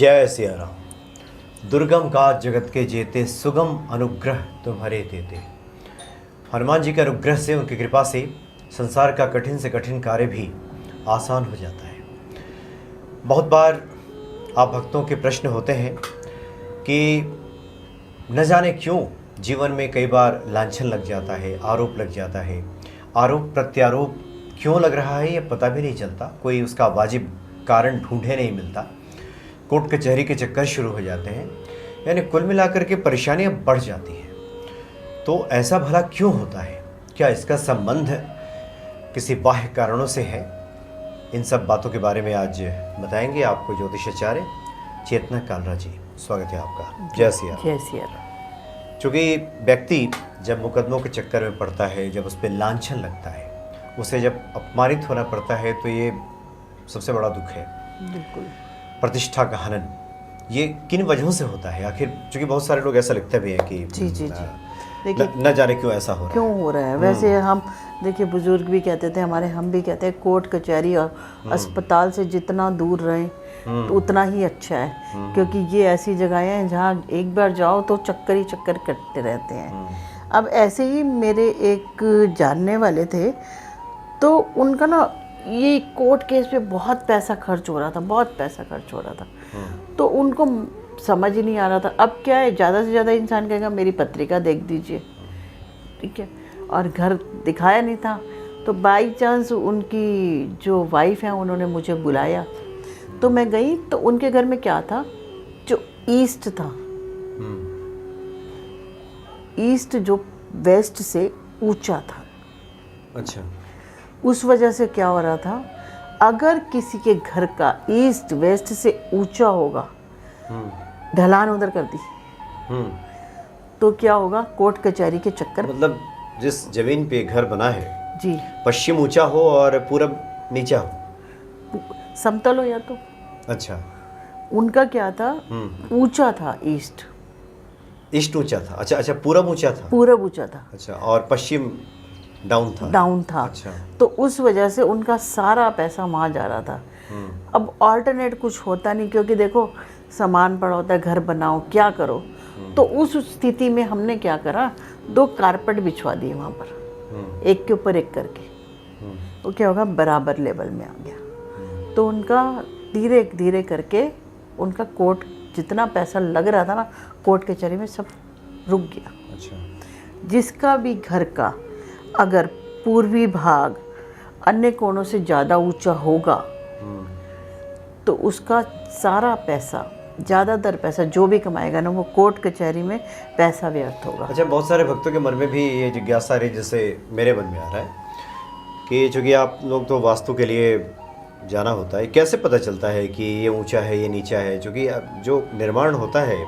जय सिया राम। दुर्गम काज जगत के जेते, सुगम अनुग्रह तुम्हारे देते। हनुमान जी के अनुग्रह से, उनकी कृपा से संसार का कठिन से कठिन कार्य भी आसान हो जाता है। बहुत बार आप भक्तों के प्रश्न होते हैं कि न जाने क्यों जीवन में कई बार लांछन लग जाता है, आरोप लग जाता है। आरोप प्रत्यारोप क्यों लग रहा है ये पता भी नहीं चलता, कोई उसका वाजिब कारण ढूंढे नहीं मिलता। कोर्ट कचहरी के चक्कर शुरू हो जाते हैं, यानी कुल मिलाकर के परेशानियां बढ़ जाती हैं। तो ऐसा भला क्यों होता है? क्या इसका संबंध किसी बाह्य कारणों से है? इन सब बातों के बारे में आज बताएंगे आपको ज्योतिषाचार्य चेतना कालरा जी। स्वागत है आपका। जय सिया राम। जय सिया राम। चूँकि व्यक्ति जब मुकदमों के चक्कर में पड़ता है, जब उस पर लांछन लगता है, उसे जब अपमानित होना पड़ता है, तो ये सबसे बड़ा दुख है। बिल्कुल। प्रतिष्ठा का हनन ये किन वजहों से होता है आखिर? क्योंकि बहुत सारे लोग ऐसा लिखते भी हैं कि जी देखिए न जाने क्यों ऐसा हो रहा है। क्यों हो रहा है। वैसे हम देखिए, बुजुर्ग भी कहते थे हमारे, हम भी कहते हैं कोर्ट कचहरी और अस्पताल से जितना दूर रहें तो उतना ही अच्छा है, क्योंकि ये ऐसी जगहें हैं जहाँ एक बार जाओ तो चक्कर ही चक्कर कटते रहते हैं। अब ऐसे ही मेरे एक जानने वाले थे, तो उनका ना ये कोर्ट केस पे बहुत पैसा खर्च हो रहा था, बहुत पैसा खर्च हो रहा था। तो उनको समझ ही नहीं आ रहा था। अब क्या है, ज़्यादा से ज़्यादा इंसान कहेगा मेरी पत्रिका देख दीजिए, ठीक है, और घर दिखाया नहीं था। तो बाई चांस उनकी जो वाइफ है उन्होंने मुझे बुलाया, तो मैं गई। तो उनके घर में क्या था, जो ईस्ट था, ईस्ट जो वेस्ट से ऊंचा था। अच्छा। उस वजह से क्या हो रहा था, अगर किसी के घर का ईस्ट वेस्ट से ऊंचा होगा, ढलान उधर कर दी, तो क्या होगा, कोर्ट कचहरी के चक्कर। मतलब जिस जमीन पे घर बना है जी, पश्चिम ऊंचा हो और पूरब नीचा हो, समतल हो या तो। अच्छा। उनका क्या था, ऊंचा था ईस्ट। ईस्ट ऊंचा था। अच्छा अच्छा, पूरब ऊंचा था। पूरब ऊंचा था। अच्छा, और पश्चिम डाउन था। डाउन था। अच्छा। तो उस वजह से उनका सारा पैसा वहाँ जा रहा था। अब ऑल्टरनेट कुछ होता नहीं, क्योंकि देखो सामान पड़ा होता है, घर बनाओ, क्या करो। तो उस स्थिति में हमने क्या करा, 2 कारपेट बिछवा दिए वहाँ पर, एक के ऊपर एक करके। तो क्या होगा, बराबर लेवल में आ गया। तो उनका धीरे धीरे करके उनका कोर्ट, जितना पैसा लग रहा था ना कोर्ट कचहरी में, सब रुक गया। अच्छा। जिसका भी घर का अगर पूर्वी भाग अन्य कोणों से ज़्यादा ऊंचा होगा, तो उसका सारा पैसा, ज़्यादातर पैसा जो भी कमाएगा ना, वो कोर्ट कचहरी में पैसा व्यर्थ होगा। अच्छा, बहुत सारे भक्तों के मन में भी ये जिज्ञासा रही, जैसे मेरे मन में आ रहा है कि चूँकि आप लोग तो वास्तु के लिए जाना होता है, कैसे पता चलता है कि ये ऊंचा है ये नीचा है? क्योंकि जो निर्माण होता है,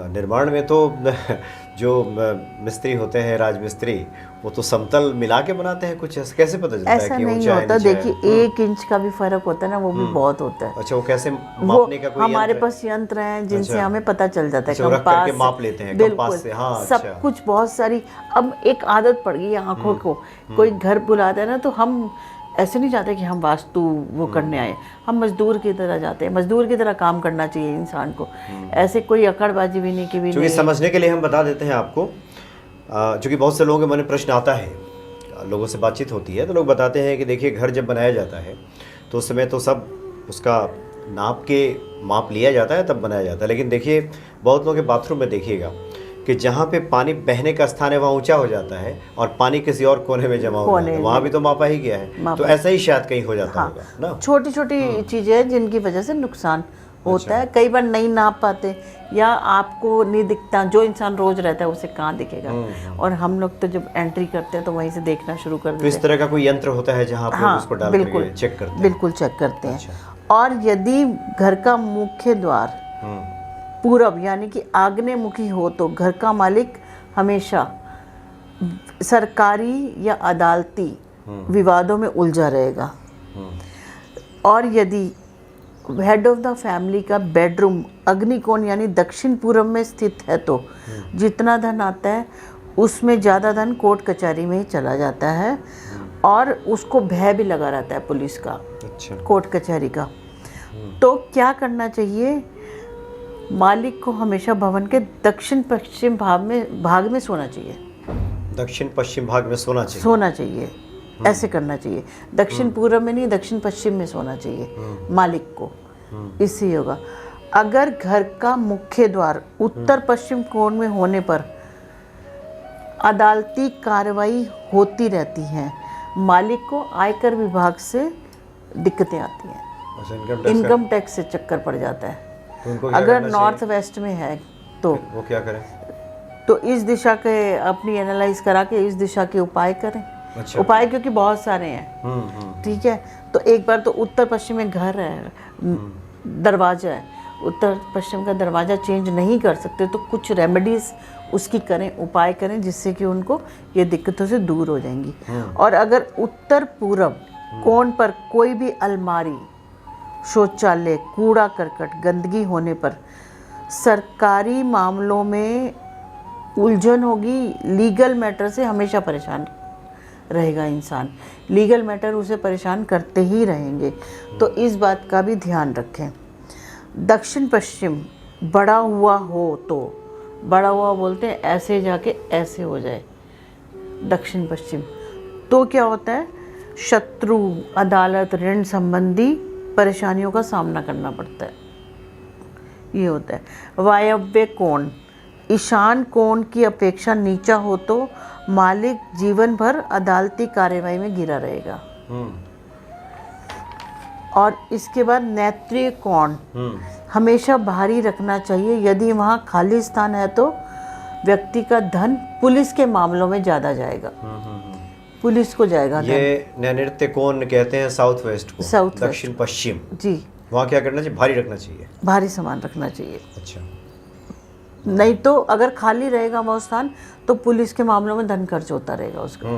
निर्माण में तो जो मिस्त्री होते हैं, राजमिस्त्री, वो तो समतल मिला के बनाते हैं कुछ। ऐसा कैसे पता चलता है कि नहीं ऊंचा होता? है नीचा देखिए, है? 1 इंच का भी फर्क होता है ना, वो भी बहुत होता है। अच्छा, वो कैसे मापने का कोई हमारे यंत्र है? पास यंत्र हैं जिनसे अच्छा। हमें पता चल जाता है। अच्छा, रख करके माप लेते हैं कंपास से। हाँ, सब अच्छा। कुछ, बहुत सारी। अब एक आदत पड़ गई है आंखों को, कोई घर बुलाता है ना, तो हम ऐसे नहीं जाते कि हम वास्तु वो करने आए, हम मजदूर की तरह जाते हैं। मजदूर की तरह काम करना चाहिए इंसान को, ऐसे कोई अकड़बाजी भी नहीं कि भी क्योंकि नहीं। समझने के लिए हम बता देते हैं आपको, क्योंकि बहुत से लोगों के मन में प्रश्न आता है, लोगों से बातचीत होती है तो लोग बताते हैं कि देखिए, घर जब बनाया जाता है तो उस समय तो सब उसका माप लिया जाता है, तब बनाया जाता है। लेकिन देखिए, बहुत लोगों के बाथरूम में देखिएगा कि जहाँ पे पानी बहने का स्थान है वहाँ ऊंचा हो जाता है, और पानी किसी और कोने में जमा हो जाता है, वहाँ भी तो मापा ही गया है। तो ऐसा ही शायद कहीं हो जाता होगा ना। छोटी छोटी चीज़ें हैं जिनकी वजह से नुकसान होता है। कई बार नहीं नाप पाते, या आपको नहीं दिखता। जो इंसान रोज रहता है उसे कहाँ दिखेगा, और हम लोग तो जब एंट्री करते हैं तो वहीं से देखना शुरू कर देते हैं। तो इस तरह का कोई यंत्र होता है जहाँ आप लोग उसको डाल करके चेक करते हैं? बिल्कुल चेक करते हैं। और यदि घर का मुख्य द्वार पूरब यानी कि आग्नेयमुखी हो, तो घर का मालिक हमेशा सरकारी या अदालती विवादों में उलझा रहेगा। और यदि हेड ऑफ द फैमिली का बेडरूम अग्निकोण यानी दक्षिण पूर्व में स्थित है, तो जितना धन आता है उसमें ज़्यादा धन कोर्ट कचहरी में ही चला जाता है, और उसको भय भी लगा रहता है पुलिस का, अच्छा। कोर्ट कचहरी का। तो क्या करना चाहिए, मालिक को हमेशा भवन के दक्षिण पश्चिम भाग में सोना चाहिए। दक्षिण पश्चिम भाग में सोना चाहिए। सोना चाहिए, ऐसे करना चाहिए। दक्षिण पूर्व में नहीं, दक्षिण पश्चिम में सोना चाहिए मालिक को। इससे होगा। अगर घर का मुख्य द्वार उत्तर पश्चिम कोण में होने पर अदालती कार्रवाई होती रहती है, मालिक को आयकर विभाग से दिक्कतें आती हैं, अच्छा, इनकम टैक्स से चक्कर पड़ जाता है। तो उनको क्या अगर करना नॉर्थ चाहिए? वेस्ट में है तो वो क्या करें? तो इस दिशा के अपनी एनालाइज करा के इस दिशा के उपाय करें। अच्छा। उपाय क्योंकि बहुत सारे हैं, ठीक है। तो एक बार तो उत्तर पश्चिम में घर है, दरवाजा है, उत्तर पश्चिम का दरवाज़ा चेंज नहीं कर सकते तो कुछ रेमेडीज़ उसकी करें, उपाय करें, जिससे कि उनको ये दिक्कतों से दूर हो जाएंगी। और अगर उत्तर पूर्व कोण पर कोई भी अलमारी, शौचालय, कूड़ा करकट, गंदगी होने पर सरकारी मामलों में उलझन होगी। लीगल मैटर से हमेशा परेशान रहेगा इंसान, लीगल मैटर उसे परेशान करते ही रहेंगे। तो इस बात का भी ध्यान रखें। दक्षिण पश्चिम बड़ा हुआ हो तो, बड़ा हुआ बोलते हैं ऐसे जाके ऐसे हो जाए दक्षिण पश्चिम, तो क्या होता है, शत्रु, अदालत, ऋण संबंधी परेशानियों का सामना करना पड़ता है। ये होता है। वायव्य कोण ईशान कोण की अपेक्षा नीचा हो तो मालिक जीवन भर अदालती कार्यवाही में घिरा रहेगा। और इसके बाद नैत्रीय कोण हमेशा भारी रखना चाहिए। यदि वहाँ खाली स्थान है तो व्यक्ति का धन पुलिस के मामलों में ज़्यादा जाएगा, पुलिस को जाएगा। ये नैऋत्य कोण कहते हैं साउथ वेस्ट को, साउथ वेस्ट। दक्षिण पश्चिम जी, वहाँ क्या करना चाहिए? भारी रखना चाहिए। भारी सामान रखना चाहिए। अच्छा। नहीं तो अगर खाली रहेगा वो स्थान तो पुलिस के मामलों में धन खर्च होता रहेगा उसका।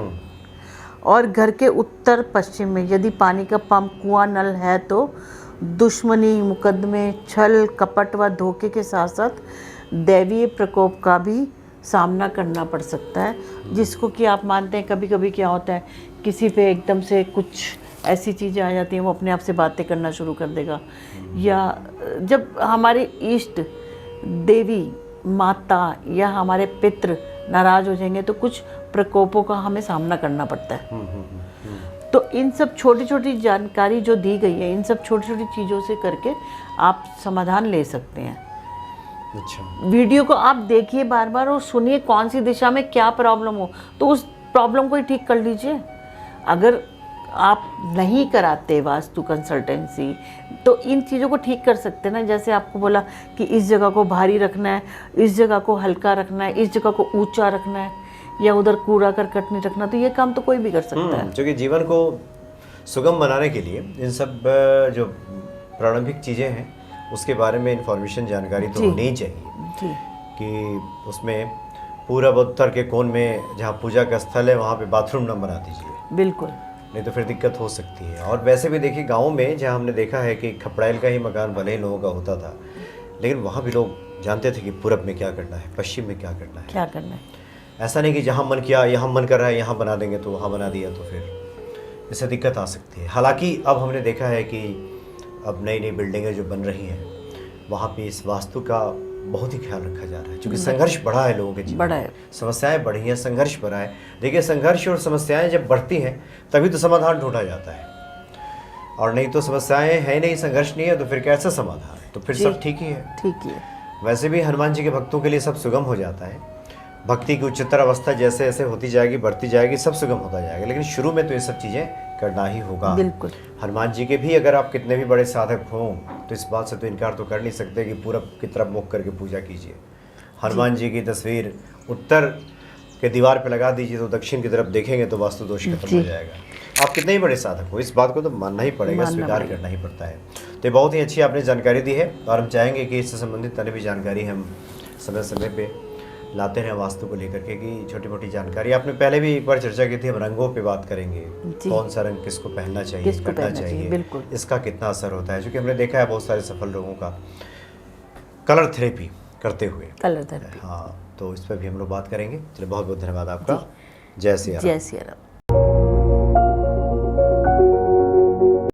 और घर के उत्तर पश्चिम में यदि पानी का पंप, कुआं, नल है तो दुश्मनी, मुकदमे, छल, कपट व धोखे के साथ साथ दैवीय प्रकोप का भी सामना करना पड़ सकता है, जिसको कि आप मानते हैं कभी कभी क्या होता है, किसी पे एकदम से कुछ ऐसी चीज़ें आ जाती हैं, वो अपने आप से बातें करना शुरू कर देगा। या जब हमारे इष्ट देवी, माता या हमारे पितृ नाराज हो जाएंगे तो कुछ प्रकोपों का हमें सामना करना पड़ता है। तो इन सब छोटी छोटी जानकारी जो दी गई है, इन सब छोटी छोटी चीज़ों से करके आप समाधान ले सकते हैं। अच्छा। वीडियो को आप देखिए बार बार और सुनिए कौन सी दिशा में क्या प्रॉब्लम हो, तो उस प्रॉब्लम को ही ठीक कर लीजिए। अगर आप नहीं कराते वास्तु कंसल्टेंसी तो इन चीज़ों को ठीक कर सकते हैं ना। जैसे आपको बोला कि इस जगह को भारी रखना है, इस जगह को हल्का रखना है, इस जगह को ऊंचा रखना है, या उधर कूड़ा करकट नहीं रखना, तो ये काम तो कोई भी कर सकता है। क्योंकि जीवन को सुगम बनाने के लिए इन सब जो प्रारंभिक चीज़ें हैं उसके बारे में इंफॉर्मेशन, जानकारी तो होनी ही चाहिए जी। कि उसमें पूरब उत्तर के कोण में जहाँ पूजा का स्थल है वहाँ पे बाथरूम न बना दीजिए, बिल्कुल, नहीं तो फिर दिक्कत हो सकती है। और वैसे भी देखिए गाँव में जहाँ हमने देखा है कि खपड़ैल का ही मकान भले ही लोगों का होता था, लेकिन वहाँ भी लोग जानते थे कि पूरब में क्या करना है, पश्चिम में क्या करना है, क्या करना है। ऐसा नहीं कि जहाँ मन किया, यहाँ मन कर रहा है यहाँ बना देंगे तो वहाँ बना दिया, तो फिर इससे दिक्कत आ सकती है। हालांकि अब हमने देखा है कि अब नई नई बिल्डिंगें जो बन रही हैं वहाँ पे इस वास्तु का बहुत ही ख्याल रखा जा रहा है, क्योंकि संघर्ष बढ़ा है लोगों के जीवन बढ़ा में, है, समस्याएं बढ़ी हैं, संघर्ष बढ़ा है। देखिए संघर्ष और समस्याएं जब बढ़ती हैं तभी तो समाधान ढूंढा जाता है, और नहीं तो समस्याएं है नहीं, संघर्ष नहीं है, तो फिर कैसा समाधान? तो फिर सब ठीक ही है। ठीक है। वैसे भी हनुमान जी के भक्तों के लिए सब सुगम हो जाता है। भक्ति की उच्चतर अवस्था जैसे जैसे होती जाएगी, बढ़ती जाएगी, सब सुगम होता जाएगा, लेकिन शुरू में तो ये सब चीज़ें करना ही होगा। बिल्कुल। हनुमान जी के भी अगर आप कितने भी बड़े साधक हों तो इस बात से तो इनकार तो कर नहीं सकते कि पूरब की तरफ मुख करके पूजा कीजिए। हनुमान जी की तस्वीर उत्तर के दीवार पे लगा दीजिए तो दक्षिण की तरफ देखेंगे तो वास्तु दोष खत्म हो जाएगा। आप कितने ही बड़े साधक हो, इस बात को तो मानना ही पड़ेगा, स्वीकार करना ही पड़ता है। तो बहुत ही अच्छी आपने जानकारी दी है, और हम चाहेंगे कि इससे संबंधित अन्य भी जानकारी हम समय समय पे लाते रहें वास्तु को लेकर के, कि छोटी मोटी जानकारी। आपने पहले भी एक बार चर्चा की थी, हम रंगों पे बात करेंगे, कौन सा रंग किसको पहनना चाहिए, करना चाहिए, बिल्कुल, इसका कितना असर होता है, क्योंकि हमने देखा है बहुत सारे सफल लोगों का कलर थेरेपी करते हुए। कलर थेरेपी, हाँ, तो इस पर भी हम लोग बात करेंगे। चलिए, बहुत बहुत धन्यवाद आपका। जय सिया राम। जय सिया राम।